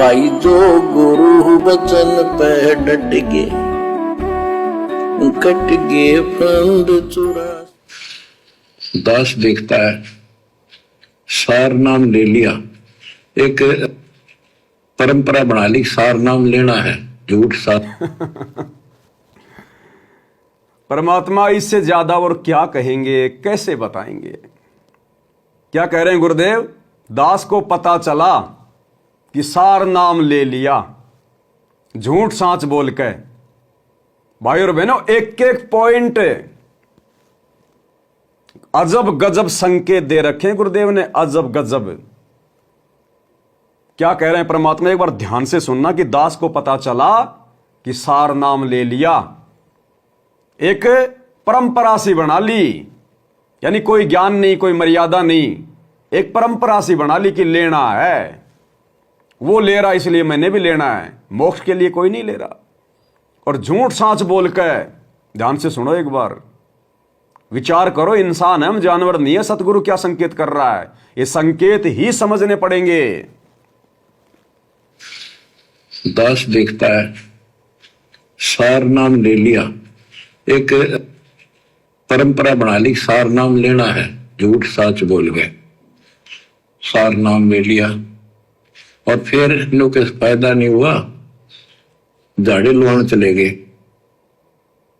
भाई जो गुरु बचन पे डट गए, कट गए फंद चुरा। दास देखता है सार नाम ले लिया, एक परंपरा बना ली, सार नाम लेना है, झूठ सार। परमात्मा इससे ज्यादा और क्या कहेंगे, कैसे बताएंगे। क्या कह रहे हैं गुरुदेव? दास को पता चला कि सार नाम ले लिया, झूठ सांच बोल के। भाई और बहनों, एक एक पॉइंट अजब गजब संकेत दे रखे हैं गुरुदेव ने, अजब गजब। क्या कह रहे हैं परमात्मा? एक बार ध्यान से सुनना कि दास को पता चला कि सार नाम ले लिया, एक परंपरा सी बना ली, यानी कोई ज्ञान नहीं, कोई मर्यादा नहीं, एक परंपरा सी बना ली कि लेना है। वो ले रहा इसलिए मैंने भी लेना है, मोक्ष के लिए कोई नहीं ले रहा। और झूठ सांच बोल के, ध्यान से सुनो एक बार, विचार करो, इंसान है हम, जानवर नहीं है। सतगुरु क्या संकेत कर रहा है, ये संकेत ही समझने पड़ेंगे। दास देखता है सार नाम ले लिया, एक परंपरा बना ली, सार नाम लेना है, झूठ साच बोल गए। सार नाम ले लिया और फिर इन लोग के फायदा नहीं हुआ, झाड़े लुहान चले गए,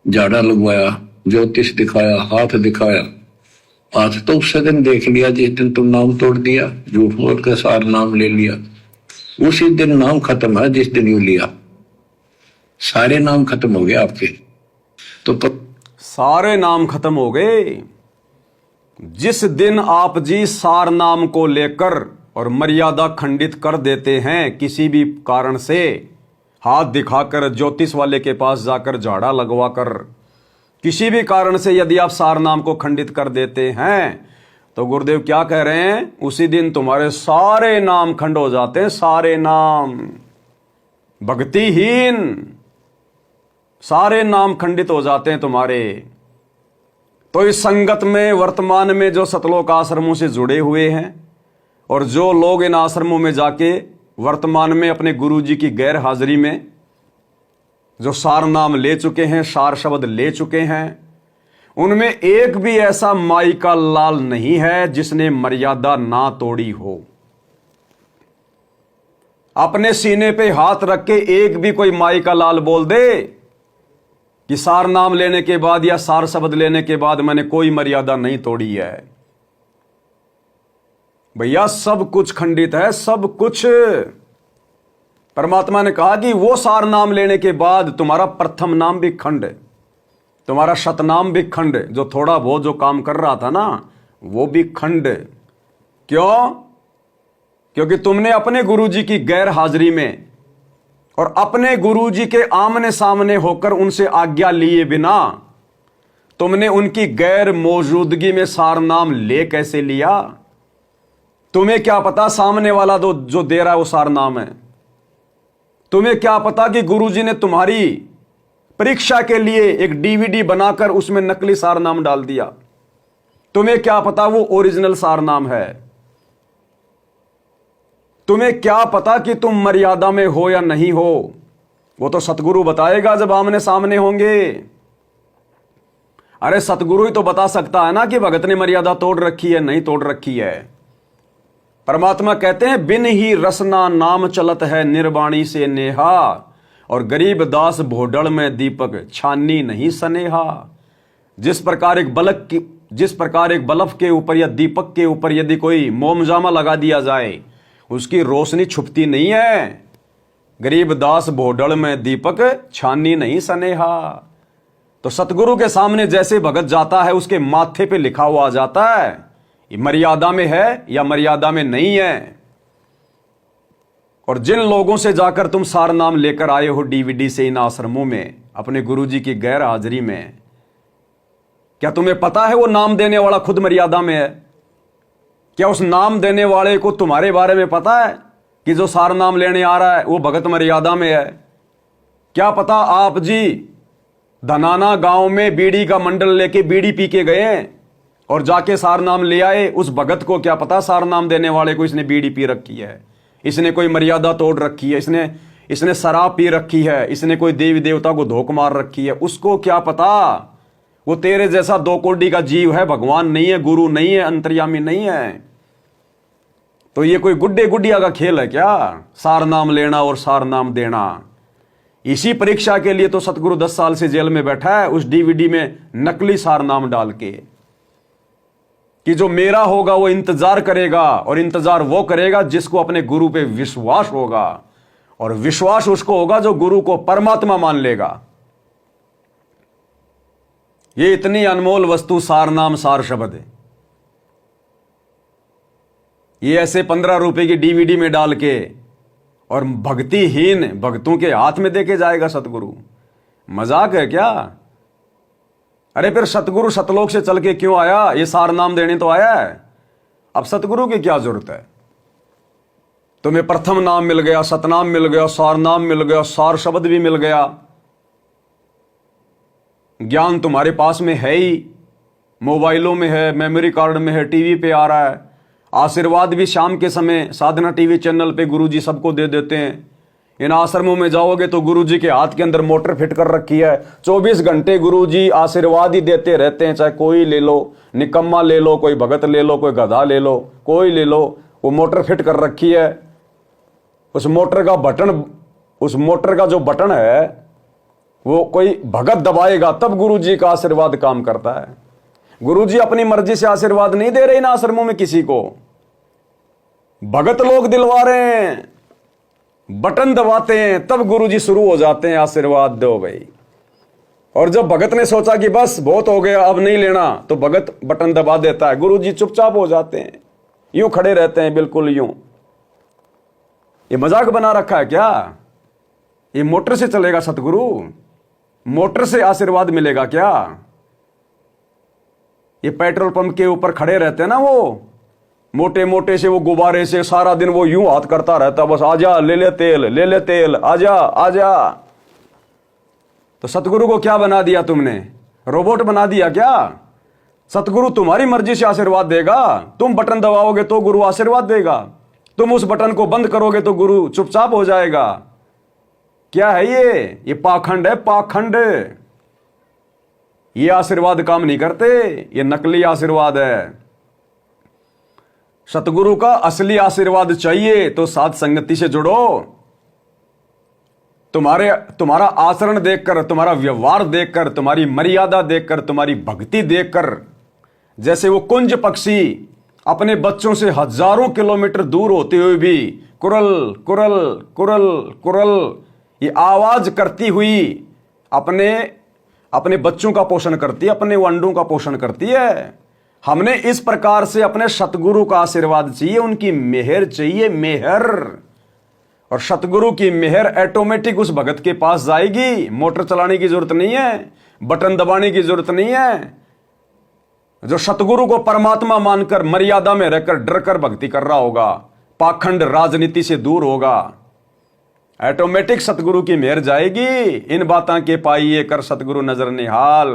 झाड़ा लगवाया, ज्योतिष दिखाया, हाथ दिखाया। हाथ तो उससे दिन देख लिया जिस दिन तुम नाम तोड़ दिया, झूठ बोल के सार नाम ले लिया, उसी दिन नाम खत्म है जिस दिन यू लिया। सारे नाम खत्म हो गए आपके। तो सारे नाम खत्म हो गए जिस दिन आप जी सार नाम को लेकर और मर्यादा खंडित कर देते हैं, किसी भी कारण से हाथ दिखाकर, ज्योतिष वाले के पास जाकर, झाड़ा लगवाकर, किसी भी कारण से यदि आप सार नाम को खंडित कर देते हैं, तो गुरुदेव क्या कह रहे हैं? उसी दिन तुम्हारे सारे नाम खंड हो जाते हैं, सारे नाम। भक्तिहीन सारे नाम खंडित हो जाते हैं तुम्हारे। तो इस संगत में वर्तमान में जो सतलोक आश्रमों से जुड़े हुए हैं और जो लोग इन आश्रमों में जाके वर्तमान में अपने गुरुजी की गैर हाजिरी में जो सार नाम ले चुके हैं, सार शब्द ले चुके हैं, उनमें एक भी ऐसा माई का लाल नहीं है जिसने मर्यादा ना तोड़ी हो। अपने सीने पे हाथ रख के एक भी कोई माई का लाल बोल दे कि सार नाम लेने के बाद या सार शब्द लेने के बाद मैंने कोई मर्यादा नहीं तोड़ी है। भैया सब कुछ खंडित है, सब कुछ। परमात्मा ने कहा कि वो सार नाम लेने के बाद तुम्हारा प्रथम नाम भी खंड, तुम्हारा शतनाम भी खंड, जो थोड़ा बहुत जो काम कर रहा था ना वो भी खंड। क्यों? क्योंकि तुमने अपने गुरुजी की गैर हाजिरी में और अपने गुरुजी के आमने सामने होकर उनसे आज्ञा लिए बिना तुमने उनकी गैर मौजूदगी में सार नाम ले कैसे लिया? तुम्हें क्या पता सामने वाला जो दे रहा है वो सार नाम है? तुम्हें क्या पता कि गुरुजी ने तुम्हारी परीक्षा के लिए एक डीवीडी बनाकर उसमें नकली सार नाम डाल दिया? तुम्हें क्या पता वो ओरिजिनल सार नाम है? तुम्हें क्या पता कि तुम मर्यादा में हो या नहीं हो? वो तो सतगुरु बताएगा जब आमने सामने होंगे। अरे सतगुरु ही तो बता सकता है ना कि भगत ने मर्यादा तोड़ रखी है, नहीं तोड़ रखी है। परमात्मा कहते हैं बिन ही रसना नाम चलत है, निर्वाणी से नेहा, और गरीब दास भोडड़ में दीपक, छानी नहीं सनेहा। जिस प्रकार एक बल्ब के ऊपर या दीपक के ऊपर यदि कोई मोमजामा लगा दिया जाए, उसकी रोशनी छुपती नहीं है। गरीब दास भोडड़ में दीपक, छानी नहीं सनेहा। तो सतगुरु के सामने जैसे भगत जाता है, उसके माथे पे लिखा हुआ आ जाता है ये मर्यादा में है या मर्यादा में नहीं है। और जिन लोगों से जाकर तुम सार नाम लेकर आए हो डीवीडी से इन आश्रमों में अपने गुरुजी की गैर हाजिरी में, क्या तुम्हें पता है वो नाम देने वाला खुद मर्यादा में है? क्या उस नाम देने वाले को तुम्हारे बारे में पता है कि जो सार नाम लेने आ रहा है वो भगत मर्यादा में है? क्या पता आप जी धनाना गांव में बीड़ी का मंडल लेके बीड़ी पी के गए और जाके सार नाम ले आए, उस भगत को क्या पता सार नाम देने वाले को इसने बीड़ी पी रखी है? इसने कोई मर्यादा तोड़ रखी है, इसने शराब पी रखी है, इसने कोई देवी देवता को धोख मार रखी है, उसको क्या पता। वो तेरे जैसा 2 कोड़ी का जीव है, भगवान नहीं है, गुरु नहीं है, अंतर्यामी नहीं है। तो ये कोई गुड्डे गुडिया का खेल है क्या, सार नाम लेना और सार नाम देना। इसी परीक्षा के लिए तो सतगुरु 10 साल से जेल में बैठा है, उस डीवीडी में नकली सार नाम डाल के, कि जो मेरा होगा वो इंतजार करेगा, और इंतजार वो करेगा जिसको अपने गुरु पे विश्वास होगा, और विश्वास उसको होगा जो गुरु को परमात्मा मान लेगा। ये इतनी अनमोल वस्तु सार नाम सार शब्द है, ये ऐसे 15 रुपए की डीवीडी में डाल के और भक्तिहीन भक्तों के हाथ में देके जाएगा सतगुरु। मजाक है क्या। अरे फिर सतगुरु सतलोक से चल के क्यों आया, ये सार नाम देने तो आया है। अब सतगुरु की क्या जरूरत है। तुम्हें प्रथम नाम मिल गया, सतनाम मिल गया, सार नाम मिल गया, सार शब्द भी मिल गया, ज्ञान तुम्हारे पास में है ही, मोबाइलों में है, मेमोरी कार्ड में है, टीवी पे आ रहा है। आशीर्वाद भी शाम के समय साधना टीवी चैनल पे गुरुजी सबको दे देते हैं। इन आश्रमों में जाओगे तो गुरुजी के हाथ के अंदर मोटर फिट कर रखी है, 24 घंटे गुरुजी आशीर्वाद ही देते रहते हैं। चाहे कोई ले लो, निकम्मा ले लो, कोई भगत ले लो, कोई गधा ले लो, कोई ले लो, वो मोटर फिट कर रखी है। उस मोटर का जो बटन है वो कोई भगत दबाएगा तब गुरुजी का आशीर्वाद काम करता है। गुरुजी अपनी मर्जी से आशीर्वाद नहीं दे रहे इन आश्रमों में किसी को, भगत लोग दिलवा रहे हैं, बटन दबाते हैं तब गुरुजी शुरू हो जाते हैं, आशीर्वाद दो भाई। और जब भगत ने सोचा कि बस बहुत हो गया अब नहीं लेना, तो भगत बटन दबा देता है, गुरुजी चुपचाप हो जाते हैं, यूं खड़े रहते हैं बिल्कुल यूं। ये मजाक बना रखा है क्या। ये मोटर से चलेगा सतगुरु, मोटर से आशीर्वाद मिलेगा क्या। ये पेट्रोल पंप के ऊपर खड़े रहते हैं ना, वो मोटे मोटे से वो गुब्बारे से सारा दिन वो यूं हाथ करता रहता, बस आजा ले ले तेल, ले ले तेल, आजा आजा। तो सतगुरु को क्या बना दिया तुमने, रोबोट बना दिया क्या। सतगुरु तुम्हारी मर्जी से आशीर्वाद देगा, तुम बटन दबाओगे तो गुरु आशीर्वाद देगा, तुम उस बटन को बंद करोगे तो गुरु चुपचाप हो जाएगा। क्या है ये पाखंड है, पाखंड। ये आशीर्वाद काम नहीं करते, ये नकली आशीर्वाद है। सतगुरु का असली आशीर्वाद चाहिए तो साध संगति से जुड़ो। तुम्हारा आचरण देखकर, तुम्हारा व्यवहार देखकर, तुम्हारी मर्यादा देखकर, तुम्हारी भक्ति देखकर, जैसे वो कुंज पक्षी अपने बच्चों से हजारों किलोमीटर दूर होते हुए भी कुरल कुरल कुरल कुरल ये आवाज करती हुई अपने बच्चों का पोषण करती है, अपने अंडों का पोषण करती है। हमने इस प्रकार से अपने सतगुरु का आशीर्वाद चाहिए, उनकी मेहर चाहिए, मेहर। और सतगुरु की मेहर ऑटोमेटिक उस भगत के पास जाएगी, मोटर चलाने की जरूरत नहीं है, बटन दबाने की जरूरत नहीं है। जो सतगुरु को परमात्मा मानकर मर्यादा में रहकर डरकर भक्ति कर रहा होगा, पाखंड राजनीति से दूर होगा, ऑटोमेटिक सतगुरु की मेहर जाएगी। इन बातां के पाइए कर सतगुरु नजर निहाल,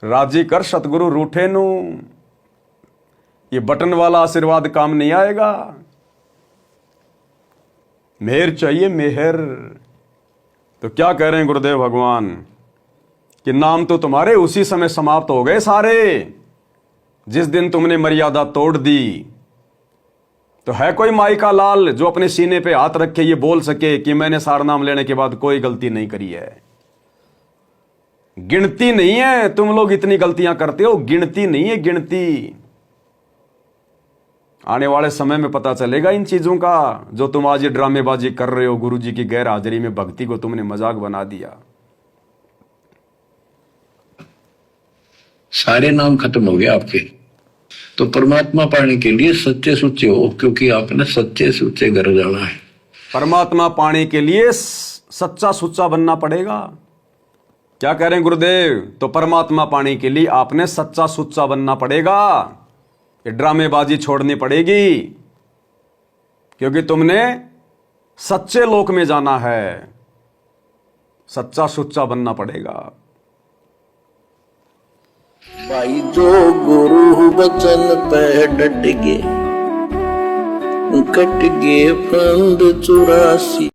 राजी कर सतगुरु रूठे नू। ये बटन वाला आशीर्वाद काम नहीं आएगा, मेहर चाहिए, मेहर। तो क्या कह रहे हैं गुरुदेव भगवान कि नाम तो तुम्हारे उसी समय समाप्त हो गए सारे, जिस दिन तुमने मर्यादा तोड़ दी। तो है कोई माई का लाल जो अपने सीने पे हाथ रख के ये बोल सके कि मैंने सार नाम लेने के बाद कोई गलती नहीं करी है। गिनती नहीं है, तुम लोग इतनी गलतियां करते हो, गिनती नहीं है, गिनती। आने वाले समय में पता चलेगा इन चीजों का, जो तुम आज ये ड्रामेबाजी कर रहे हो। गुरुजी की गैर हाजिरी में भक्ति को तुमने मजाक बना दिया। सारे नाम खत्म हो गए आपके। तो परमात्मा पाने के लिए सच्चे सुच्चे हो, क्योंकि आपने सच्चे सुच्चे घर जाना है। परमात्मा पाने के लिए सच्चा सुच्चा बनना पड़ेगा। क्या कह रहे हैं गुरुदेव। तो परमात्मा पाने के लिए आपने सच्चा सुच्चा बनना पड़ेगा, ये ड्रामेबाजी छोड़नी पड़ेगी, क्योंकि तुमने सच्चे लोक में जाना है, सच्चा सुच्चा बनना पड़ेगा। भाई जो गुरु वचन पे डट के कट गए फंद 84।